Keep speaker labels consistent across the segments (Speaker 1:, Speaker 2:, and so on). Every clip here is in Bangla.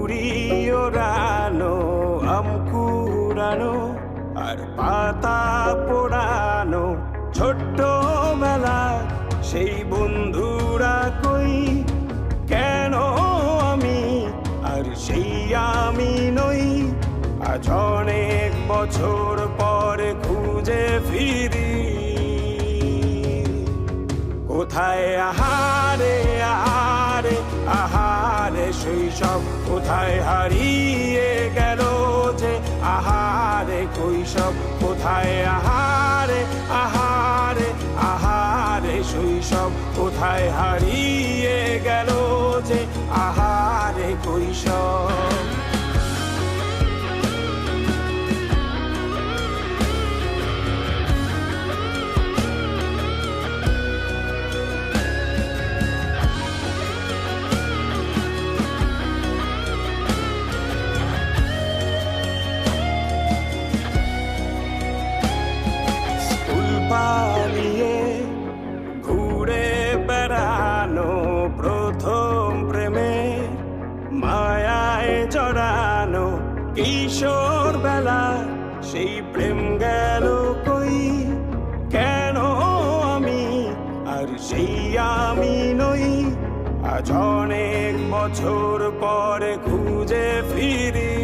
Speaker 1: কুড়ি ওড়ানো, আম কুড়ানো আর পাতা পোড়ানো, ছোট্টবেলা সেই বন্ধুরা কই, কেন আমি আর সেই আমি নই। আজ অনেক বছর পরে খুঁজে ফিরি, কোথায় আহারে আহারে আহারে শৈশব, কোথায় হারিয়ে গেল যে আহারে কৈশব, কোথায় আহারে আহারে আহারে শৈশব, কোথায় হারিয়ে গেল যে আহারে কৈশব। পালিয়ে ঘুরে বেড়ানো, প্রথম প্রেমে মায়ায় জড়ানো, কিশোর বেলা সেই প্রেম গেল কই, কেন আমি আর সেই আমি নই। আজ অনেক বছর পরে খুঁজে ফিরি,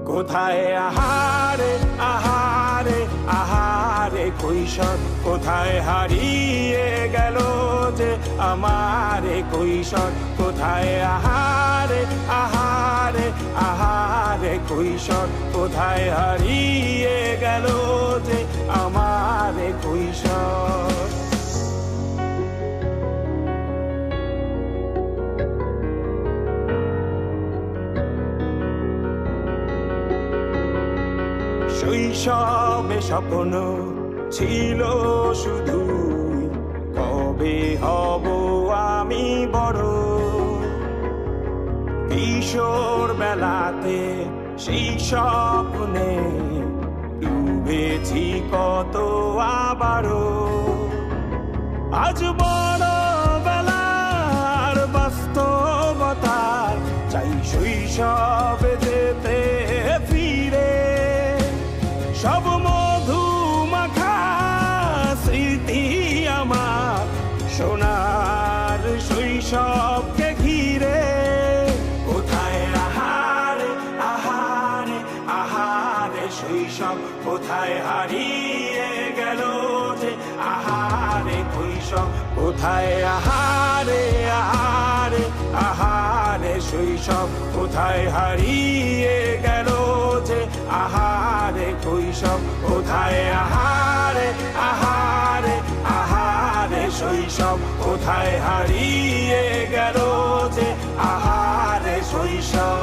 Speaker 1: কোথায় আহারে আহারে আহারে কৈশোর, কোথায় হারিয়ে গেল যে আমারে কৈশোর, কোথায় আহারে আহারে আহারে কৈশোর, কোথায় হারিয়ে গেল যে আমারে কৈশোর। শৈশবে স্বপ্ন ছিল শুধু, কবে হব আমি বড়। কিশোর বেলাতে সেই স্বপ্নে ডুবেছি কত আবারও, আজ বড় বেলার বাস্তবতায় চাই শৈশবে যেতে ফিরে। সব মধু মাখা স্মৃতি আমার সোনার শৈশবকে ঘিরে, কোথায় আহারে আহারে আহারে শৈশব, কোথায় হারিয়ে গেল যে আহারে কৈশোর, কোথায় আহারে আহারে আহারে শৈশব, কোথায় হারিয়ে গেল যে আহারে কৈশোর, কোথায় আহারে আহারে আহারে শৈশব, কোথায় হারিয়ে গেল যে আহারে শৈশব।